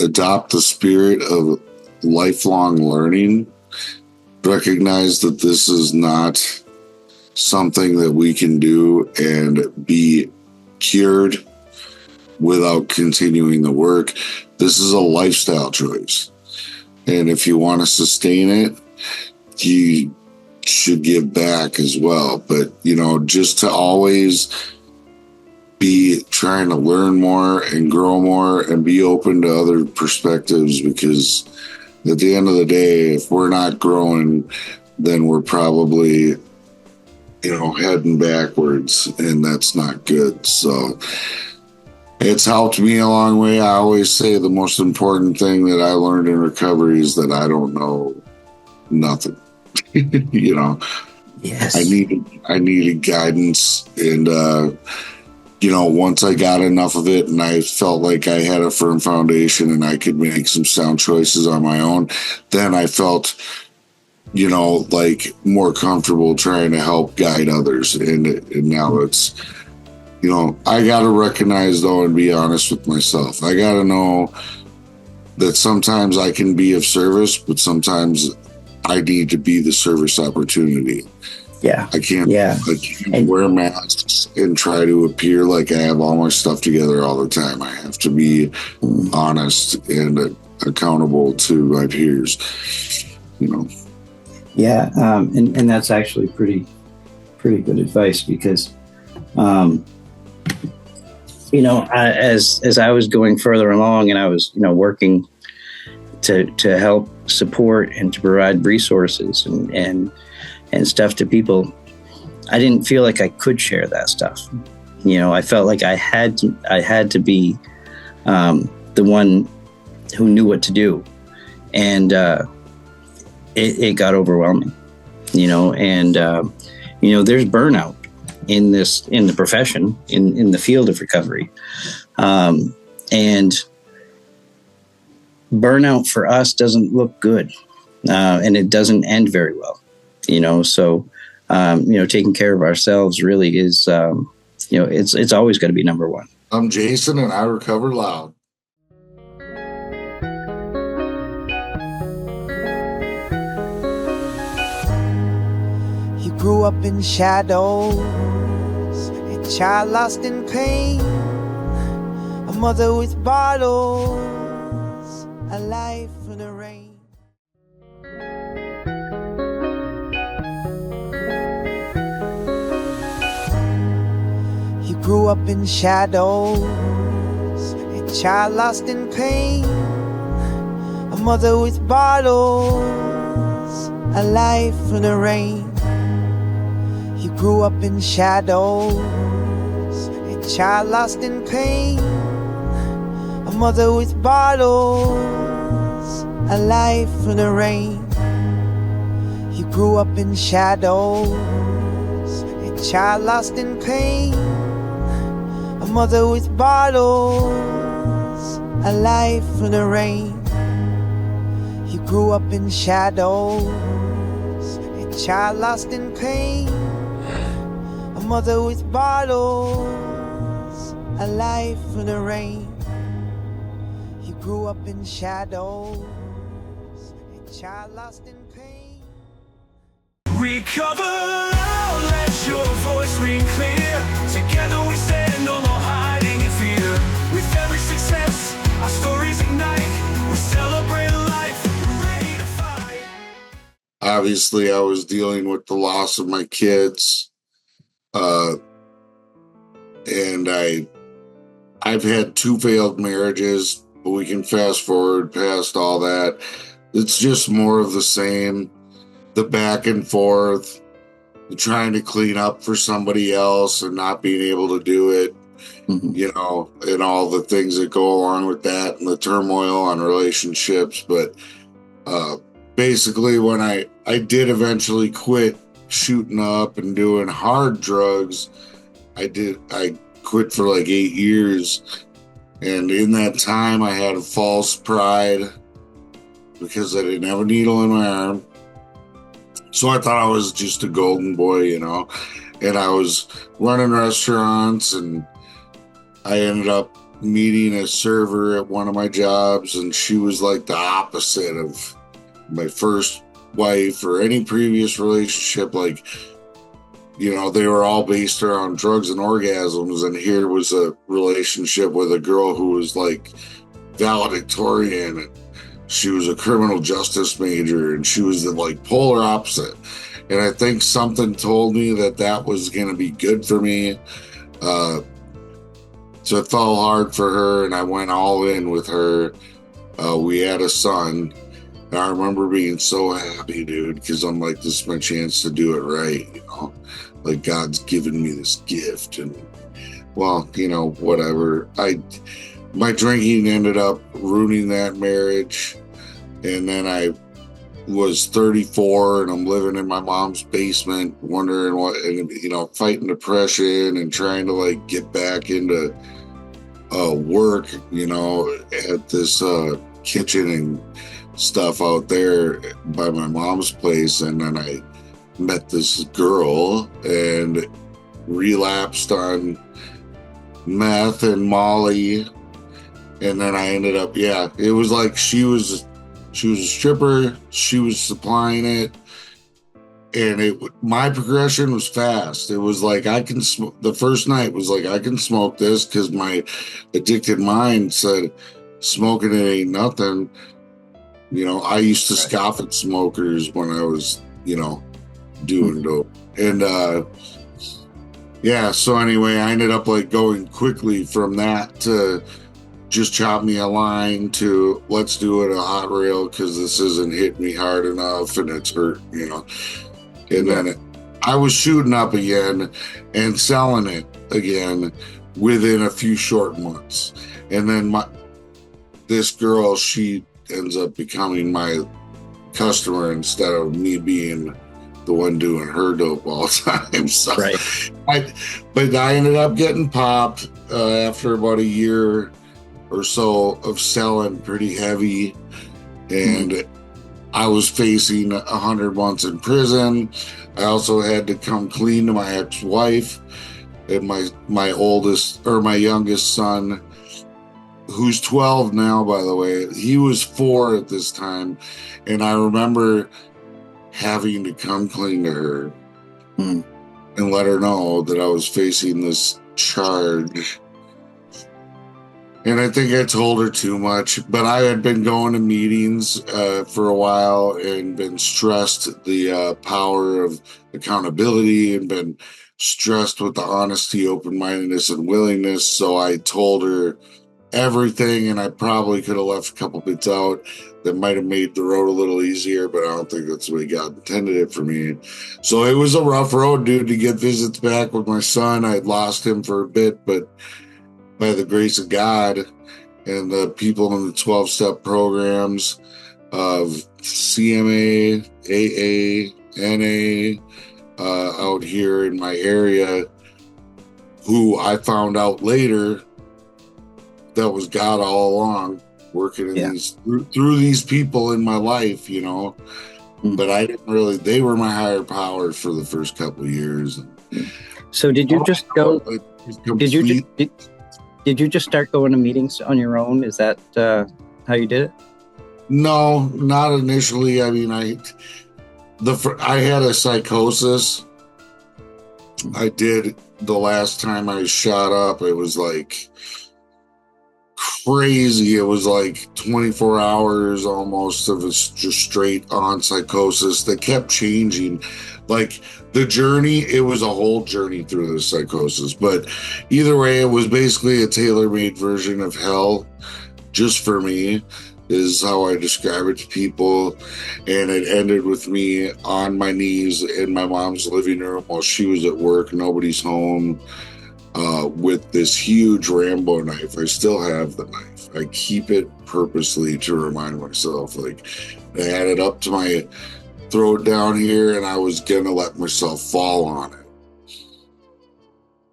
adopt the spirit of lifelong learning. Recognize that this is not something that we can do and be cured without continuing the work. This is a lifestyle choice. And if you want to sustain it, you should give back as well. But, just to always be trying to learn more and grow more and be open to other perspectives, because at the end of the day, if we're not growing, then we're probably, heading backwards, and that's not good. So it's helped me a long way. I always say the most important thing that I learned in recovery is that I don't know nothing. Yes. I needed guidance, and once I got enough of it and I felt like I had a firm foundation and I could make some sound choices on my own, then I felt, like more comfortable trying to help guide others. And now it's, I got to recognize, though, and be honest with myself. I got to know that sometimes I can be of service, but sometimes I need to be the service opportunity. Yeah. I can't wear masks and try to appear like I have all my stuff together all the time. I have to be honest and accountable to my peers, Yeah. And that's actually pretty good advice, because, as I was going further along and I was, working to help support and to provide resources and stuff to people, I didn't feel like I could share that stuff. I felt like I had to be the one who knew what to do, and it got overwhelming. And there's burnout in the profession, in the field of recovery, and burnout for us doesn't look good, and it doesn't end very well. So, taking care of ourselves really is, it's always got to be number one. I'm Jason, and I recover loud. You grew up in shadows, a child lost in pain, a mother with bottles, a life in the rain. Grew up in shadows, a child lost in pain, a mother with bottles, a life in the rain. You grew up in shadows, a child lost in pain, a mother with bottles, a life in the rain. You grew up in shadows, a child lost in pain, a mother with bottles, a life in the rain. You grew up in shadows, a child lost in pain, a mother with bottles, a life in the rain. You grew up in shadows, a child lost in pain. Recover loud, let your voice ring clear. Together we stand, no more hiding in fear. With every success, our stories ignite. We celebrate life, ready to fight. Obviously, I was dealing with the loss of my kids. And I've had 2 failed marriages, but we can fast forward past all that. It's just more of the same. The back and forth, trying to clean up for somebody else and not being able to do it, and all the things that go along with that, and the turmoil on relationships. But basically, when I did eventually quit shooting up and doing hard drugs, I quit for like 8 years. And in that time, I had a false pride because I didn't have a needle in my arm. So I thought I was just a golden boy, and I was running restaurants, and I ended up meeting a server at one of my jobs, and she was like the opposite of my first wife or any previous relationship. Like, you know, they were all based around drugs and orgasms, and here was a relationship with a girl who was like valedictorian, and she was a criminal justice major, and she was the like polar opposite. And I think something told me that that was going to be good for me. So it fell hard for her, and I went all in with her. We had a son, and I remember being so happy, dude, because I'm like, this is my chance to do it right, you know? Like, God's given me this gift, and, well, you know, whatever. My drinking ended up ruining that marriage, and then I was 34, and I'm living in my mom's basement, wondering what, and, you know, fighting depression and trying to, like, get back into work, you know, at this kitchen and stuff out there by my mom's place. And then I met this girl and relapsed on meth and Molly. And then I ended up, it was like she was a stripper, she was supplying it, and my progression was fast. It was like, I can smoke. The first night was like, I can smoke this, because my addicted mind said smoking it ain't nothing. You know, I used to scoff at smokers when I was, you know, doing dope. And so anyway, I ended up like going quickly from that to just chop me a line to let's do it a hot rail, because this isn't hitting me hard enough and it's hurt, you know. And then I was shooting up again and selling it again within a few short months. And then this girl, she ends up becoming my customer instead of me being the one doing her dope all the time. So, but I ended up getting popped after about a year or so of selling pretty heavy, and I was facing 100 months in prison. I also had to come clean to my ex-wife and my youngest son, who's 12 now, by the way. He was 4 at this time, and I remember having to come clean to her and let her know that I was facing this charge. And I think I told her too much, but I had been going to meetings for a while and been stressed the power of accountability, and been stressed with the honesty, open-mindedness, and willingness. So I told her everything, and I probably could have left a couple bits out that might have made the road a little easier, but I don't think that's the way God intended it for me. So it was a rough road, dude, to get visits back with my son. I'd lost him for a bit, but by the grace of God and the people in the 12-step programs of CMA, AA, NA, out here in my area, who I found out later that was God all along, working in through these people in my life, you know. But I didn't really, they were my higher power for the first couple of years. So did you just go, did you just start going to meetings on your own? Is that how you did it? No, not initially. I mean, I had a psychosis. I did the last time I shot up. It was like crazy. It was like 24 hours almost of just straight on psychosis that kept changing. Like the journey, it was a whole journey through this psychosis. But either way, it was basically a tailor-made version of hell just for me, is how I describe it to people. And it ended with me on my knees in my mom's living room while she was at work. Nobody's home. With this huge Rambo knife. I still have the knife. I keep it purposely to remind myself, like, I had it up to my throat down here, and I was gonna let myself fall on it.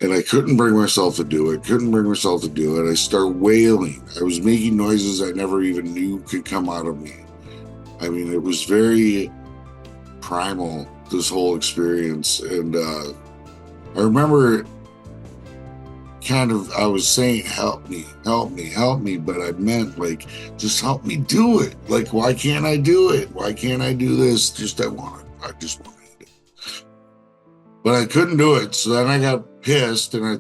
And I couldn't bring myself to do it. I start wailing. I was making noises I never even knew could come out of me. I mean, it was very primal, this whole experience. And I remember I was saying, help me, but I meant like, just help me do it. Like, why can't I do it? Why can't I do this? I just want to do it. But I couldn't do it. So then I got pissed and I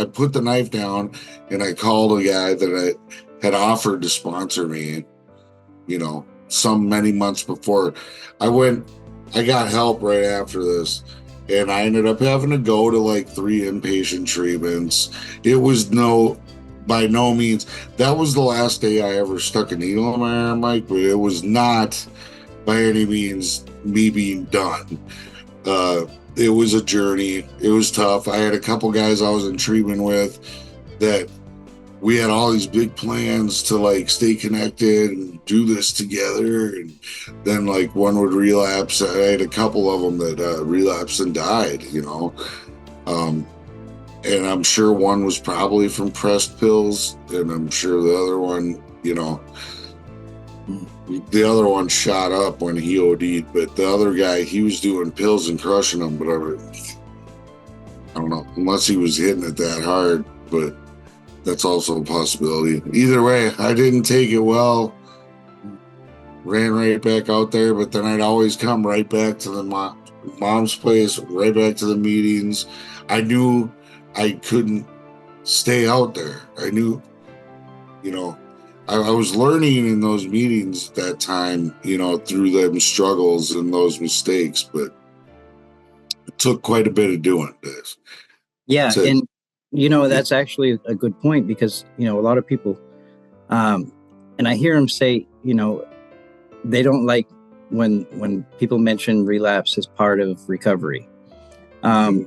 put the knife down and I called a guy that I had offered to sponsor me, many months before. I got help right after this. And I ended up having to go to like 3 inpatient treatments. It was by no means, that was the last day I ever stuck a needle in my arm, Mike, but it was not by any means me being done. It was a journey. It was tough. I had a couple guys I was in treatment with that we had all these big plans to like stay connected and do this together. And then like one would relapse. I had a couple of them that relapsed and died, and I'm sure one was probably from pressed pills, and I'm sure the other one, the other one shot up when he OD'd, but the other guy, he was doing pills and crushing them, but I don't know, unless he was hitting it that hard, but that's also a possibility. Either way, I didn't take it well. Ran right back out there, but then I'd always come right back to the mom's place, right back to the meetings. I knew I couldn't stay out there. I knew, I was learning in those meetings that time, through them struggles and those mistakes, but it took quite a bit of doing this. Yeah, and that's actually a good point, because a lot of people, and I hear them say, they don't like when people mention relapse as part of recovery, and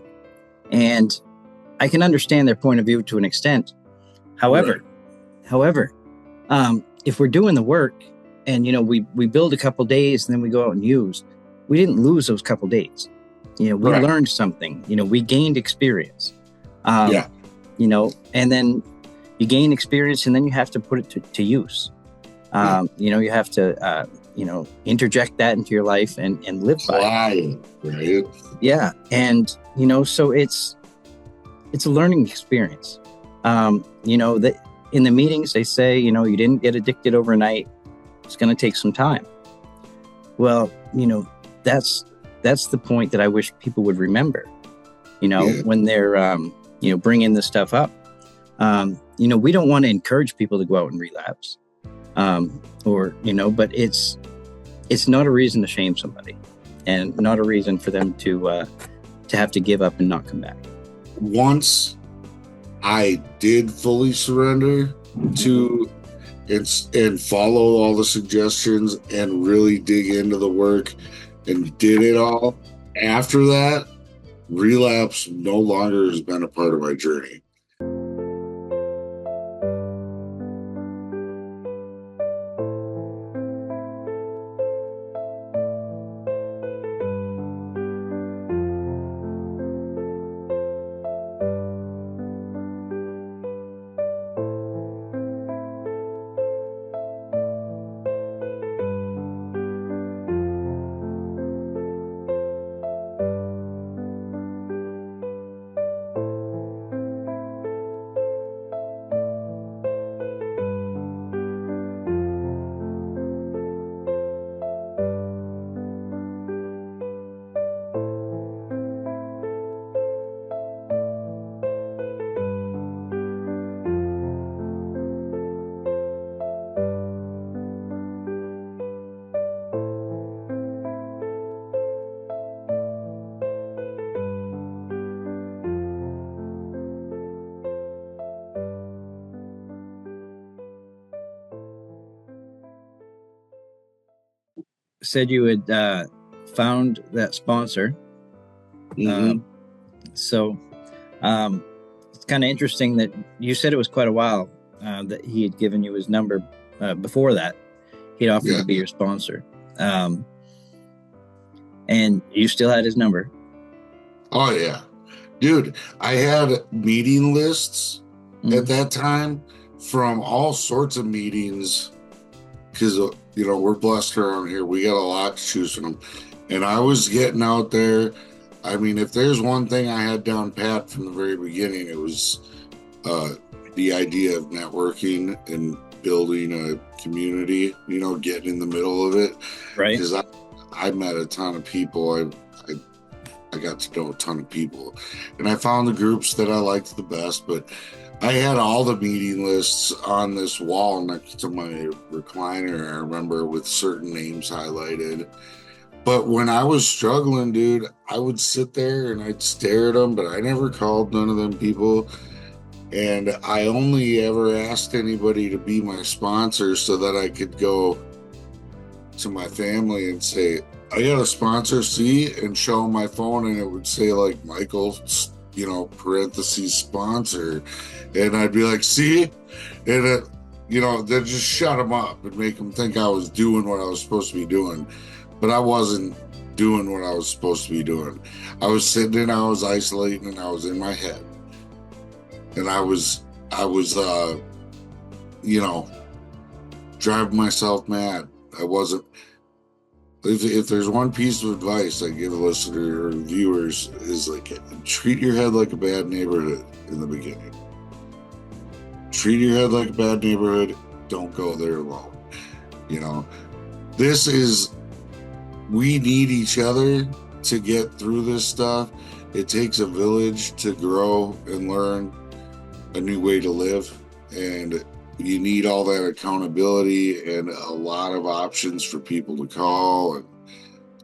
I can understand their point of view to an extent. However, if we're doing the work and we build a couple days and then we go out and use, we didn't lose those couple days. We learned something. We gained experience. And then you gain experience, and then you have to put it to use. You have to interject that into your life and live by it. Right. Yeah, and so it's a learning experience. That in the meetings they say, you didn't get addicted overnight. It's going to take some time. Well, that's the point that I wish people would remember. When they're bringing this stuff up. We don't want to encourage people to go out and relapse, but it's not a reason to shame somebody, and not a reason for them to have to give up and not come back. Once I did fully surrender to and follow all the suggestions and really dig into the work and did it all, after that, relapse no longer has been a part of my journey. Said you had found that sponsor. Mm-hmm. So it's kind of interesting that you said it was quite a while that he had given you his number. Before that, he'd offered to be your sponsor. And you still had his number. Oh, yeah. Dude, I had meeting lists at that time from all sorts of meetings, because, we're blessed around here. We got a lot to choose from. And I was getting out there. I mean, if there's one thing I had down pat from the very beginning, it was the idea of networking and building a community, getting in the middle of it. Right. Because I met a ton of people. I got to know a ton of people, and I found the groups that I liked the best. But I had all the meeting lists on this wall next to my recliner, I remember, with certain names highlighted. But when I was struggling, dude, I would sit there and I'd stare at them, but I never called none of them people. And I only ever asked anybody to be my sponsor so that I could go to my family and say, I got a sponsor, see, and show them my phone, and it would say like Michael, parentheses sponsor. And I'd be like, see? And they'd just shut them up and make them think I was doing what I was supposed to be doing. But I wasn't doing what I was supposed to be doing. I was sitting and I was isolating and I was in my head. And I was driving myself mad. I wasn't. If there's one piece of advice I give a listener or viewers is like, treat your head like a bad neighborhood in the beginning. Treat your head like a bad neighborhood. Don't go there alone. We need each other to get through this stuff. It takes a village to grow and learn a new way to live. And you need all that accountability and a lot of options for people to call and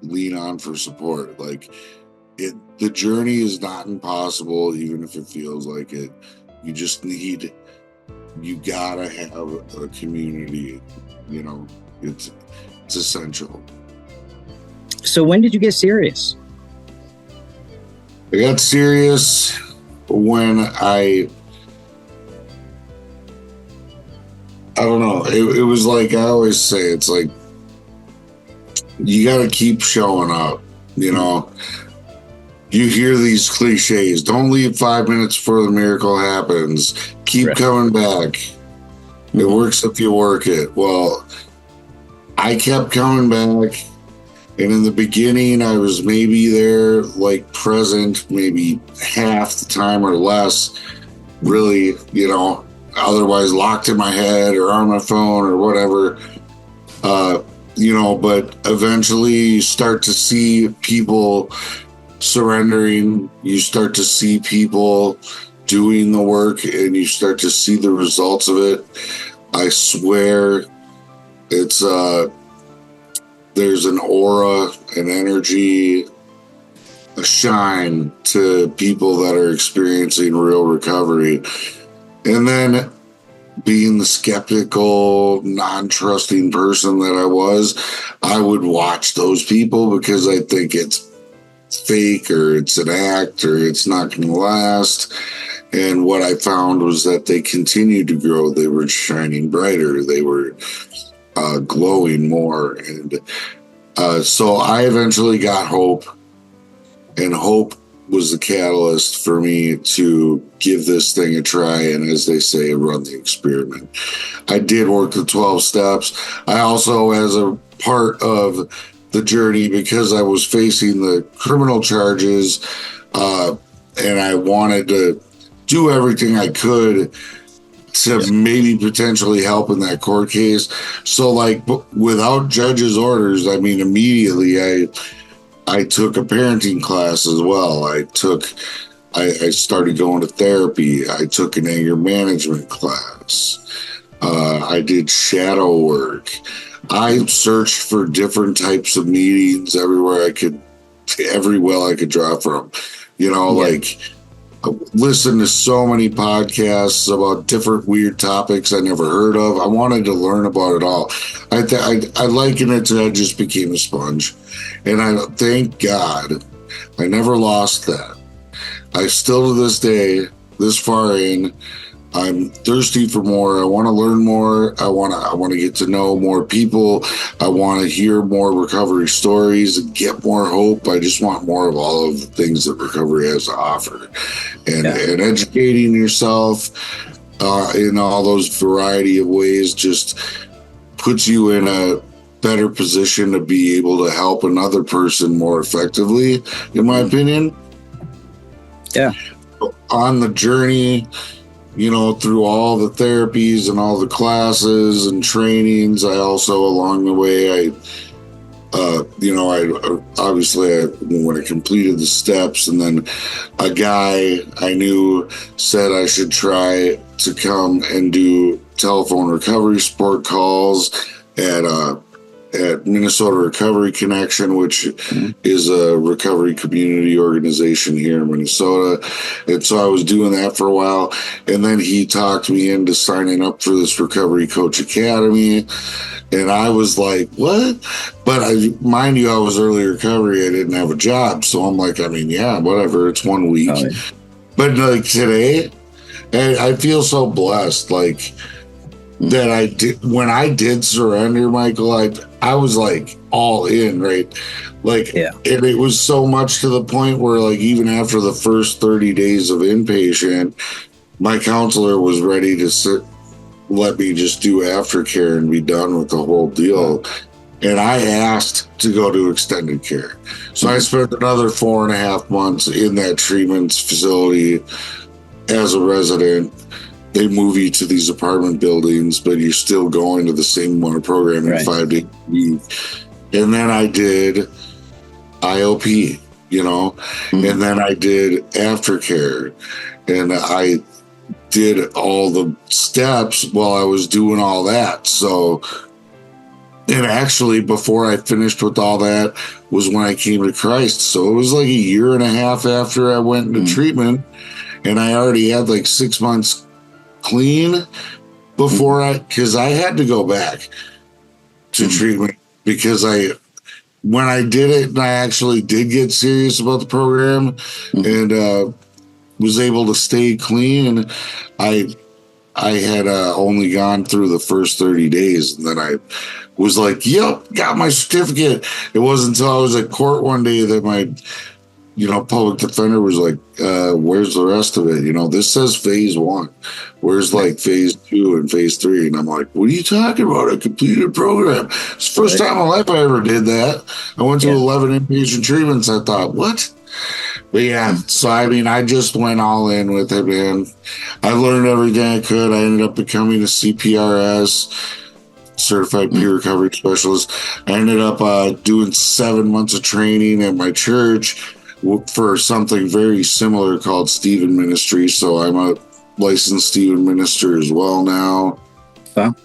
lean on for support. The journey is not impossible, even if it feels like it. You gotta have a community, it's essential. So when did you get serious? I got serious when I don't know. It was like I always say, it's like you got to keep showing up. You hear these cliches. Don't leave 5 minutes before the miracle happens. Keep coming back. It works if you work it. Well, I kept coming back. And in the beginning, I was maybe there, present, maybe half the time or less, really, otherwise locked in my head or on my phone or whatever. But eventually you start to see people surrendering. You start to see people doing the work and you start to see the results of it. I swear it's, there's an aura, an energy, a shine to people that are experiencing real recovery. And then being the skeptical, non-trusting person that I would watch those people because I think it's fake or it's an act or it's not going to last. And what I found was that they continued to grow. They were shining brighter. They were glowing more. And so I eventually got hope, and hope was the catalyst for me to give this thing a try and, as they say, run the experiment. I did work the 12 steps. I also, as a part of the journey, because I was facing the criminal charges and I wanted to do everything I could to maybe potentially help in that court case. So without judge's orders, immediately I took a parenting class as well. I started going to therapy. I took an anger management class. I did shadow work. I searched for different types of meetings every well I could draw from. Listen to so many podcasts about different weird topics I never heard of. I wanted to learn about it all. I liken it to I just became a sponge. And I thank God I never lost that. I still to this day, this far in, I'm thirsty for more. I want to learn more. I want to get to know more people. I want to hear more recovery stories and get more hope. I just want more of all of the things that recovery has to offer. And educating yourself in all those variety of ways just puts you in a better position to be able to help another person more effectively, in my opinion. Yeah. On the journey, through all the therapies and all the classes and trainings, I also, along the way, when I completed the steps, and then a guy I knew said I should try to come and do telephone recovery support calls at Minnesota Recovery Connection, which is a recovery community organization here in Minnesota. And so I was doing that for a while. And then he talked me into signing up for this Recovery Coach Academy. And I was like, what? But mind you, I was early recovery. I didn't have a job. So I'm like, yeah, whatever. It's 1 week. Oh, yeah. But like today, I feel so blessed. Like, that I did when I did surrender, Michael, I was like all in, right? Like, and it was so much to the point where, like, even after the first 30 days of inpatient, my counselor was ready to let me just do aftercare and be done with the whole deal. And I asked to go to extended care. So I spent another 4.5 months in that treatment facility as a resident. They move you to these apartment buildings, but you're still going to the same amount of programming 5 days a week. And then I did IOP, and then I did aftercare, and I did all the steps while I was doing all that. So, and actually, before I finished with all that was when I came to Christ. So it was like 1.5 years after I went into treatment, and I already had like 6 months clean before because I had to go back to treatment, because when I did it and I actually did get serious about the program and was able to stay clean, and I had only gone through the first 30 days, and then I was like, yep, got my certificate. It wasn't until I was at court one day that my public defender was like, where's the rest of it? This says phase 1. Where's like phase 2 and phase 3? And I'm like, what are you talking about? I completed a program. It's the first time in my life I ever did that. I went to 11 inpatient treatments. I thought, what? But yeah, so I just went all in with it, man. I learned everything I could. I ended up becoming a CPRS, certified peer recovery specialist. I ended up doing 7 months of training at my church for something very similar called Stephen Ministry. So I'm a licensed Stephen minister as well now. Wow.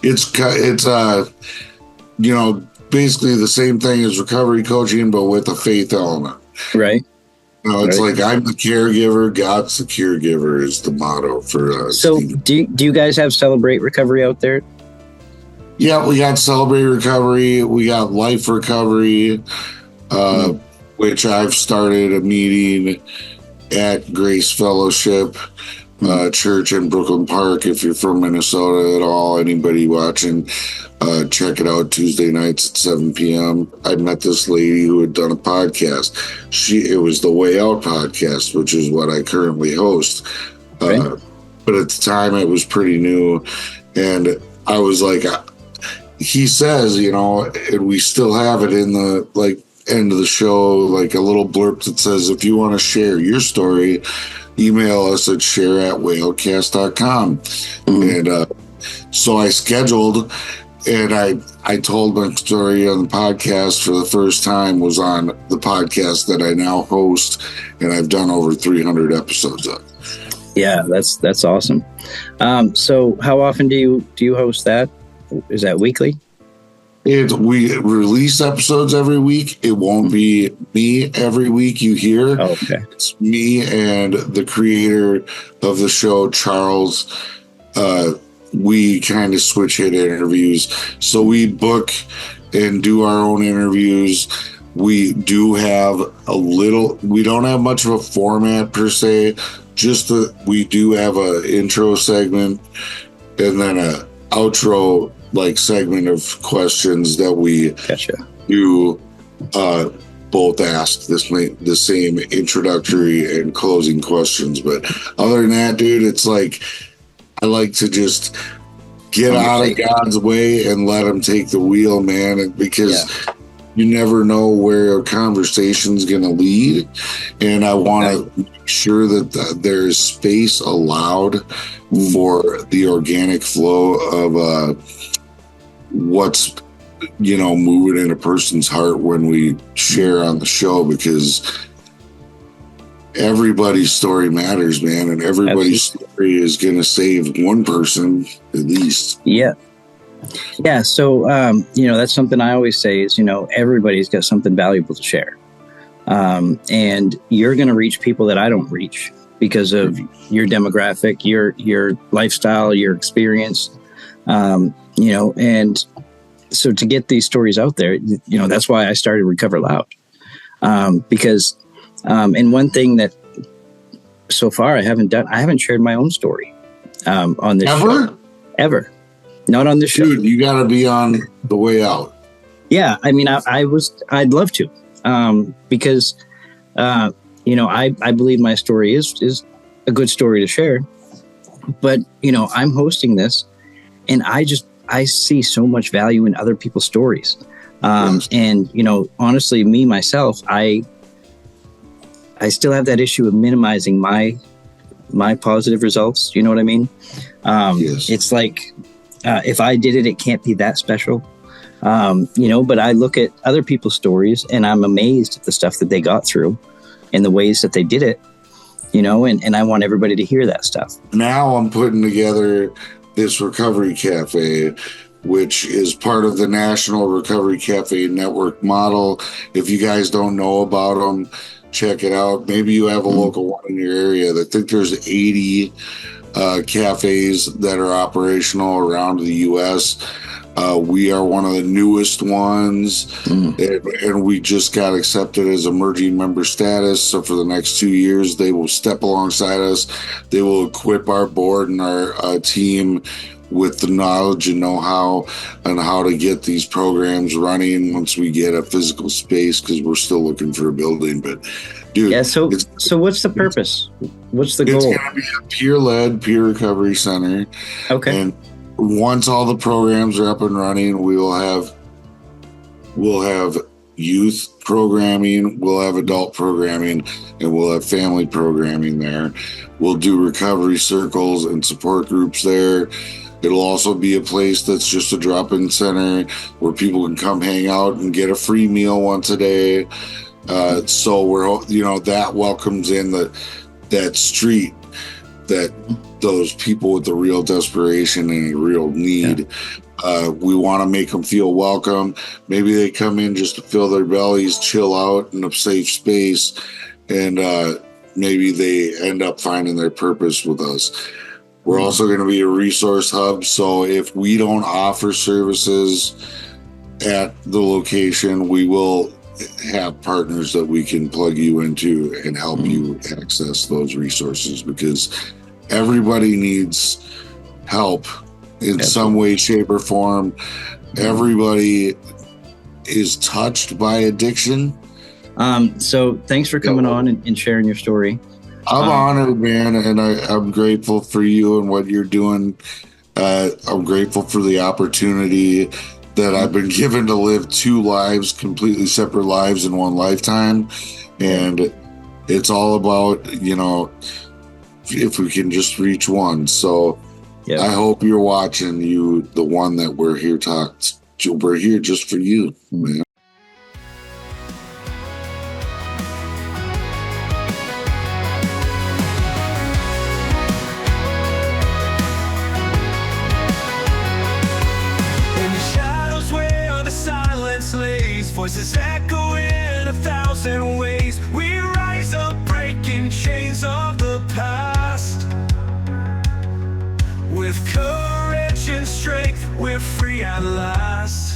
It's basically the same thing as recovery coaching, but with a faith element. Right. It's like I'm the caregiver, God's the caregiver is the motto for So do you guys have Celebrate Recovery out there? Yeah, we got Celebrate Recovery. We got Life Recovery, which I've started a meeting at Grace Fellowship Church in Brooklyn Park. If you're from Minnesota at all, anybody watching, check it out Tuesday nights at 7 p.m. I met this lady who had done a podcast. It was the Way Out podcast, which is what I currently host. But at the time it was pretty new. And I was like, he says, and we still have it in the end of the show, like a little blurb that says, if you want to share your story, email us at share@whalecast.com. And so I scheduled, and I told my story on the podcast for the first time, was on the podcast that I now host, and I've done over 300 episodes of. Yeah, that's awesome. So how often do you host that? Is that weekly? We release episodes every week. It won't be me every week you hear. Oh, okay. It's me and the creator of the show, Charles. We kind of switch hit interviews. So we book and do our own interviews. We do have we don't have much of a format per se. We do have an intro segment and then a outro segment of questions that we do both ask the same introductory and closing questions. But other than that, dude, it's like I like to just get out of God's way and let him take the wheel, man, because you never know where a conversation's going to lead. And I want to make sure that there is space allowed for the organic flow of what's, moving in a person's heart when we share on the show, because everybody's story matters, man. And everybody's story is going to save one person at least. Yeah. Yeah. So, that's something I always say is, everybody's got something valuable to share. And you're going to reach people that I don't reach because of your demographic, your lifestyle, your experience, and so to get these stories out there, that's why I started Recover Loud. Because, and one thing that so far I haven't shared my own story, on this show. Ever. Not on this show. Dude, you got to be on the way out. Yeah. I mean, I'd love to, because, I believe my story is a good story to share, but, I'm hosting this and I see so much value in other people's stories. Yes. And, honestly, me, myself, I still have that issue of minimizing my positive results. You know what I mean? Yes. It's like, if I did it, it can't be that special. But I look at other people's stories and I'm amazed at the stuff that they got through and the ways that they did it, and I want everybody to hear that stuff. Now I'm putting together this Recovery Cafe, which is part of the National Recovery Cafe Network model. If you guys don't know about them, check it out. Maybe you have a local one in your area. I think there's 80 cafes that are operational around the U.S. We are one of the newest ones, and we just got accepted as emerging member status. So for the next 2 years, they will step alongside us. They will equip our board and our team with the knowledge and know-how on how to get these programs running once we get a physical space, because we're still looking for a building. But dude, yeah. So what's the purpose? What's the goal? It's going to be a peer-led peer recovery center. Okay. And once all the programs are up and running, we'll have youth programming, we'll have adult programming, and we'll have family programming there. We'll do recovery circles and support groups there. It'll also be a place that's just a drop-in center where people can come hang out and get a free meal once a day. So we're, that welcomes in that street, that those people with the real desperation and a real need. We want to make them feel welcome. Maybe they come in just to fill their bellies, chill out in a safe space, and maybe they end up finding their purpose with us. We're also going to be a resource hub. So if we don't offer services at the location, we will have partners that we can plug you into and help you access those resources, because everybody needs help in some way, shape, or form. Everybody is touched by addiction. So thanks for coming on and sharing your story. I'm honored, man, and I'm grateful for you and what you're doing. I'm grateful for the opportunity that I've been given to live 2 lives, completely separate lives in one lifetime. And it's all about, if we can just reach one. So I hope you're watching, the one that we're here we're here just for you, man. Voices echo in 1,000 ways. We rise up, breaking chains of the past. With courage and strength, we're free at last.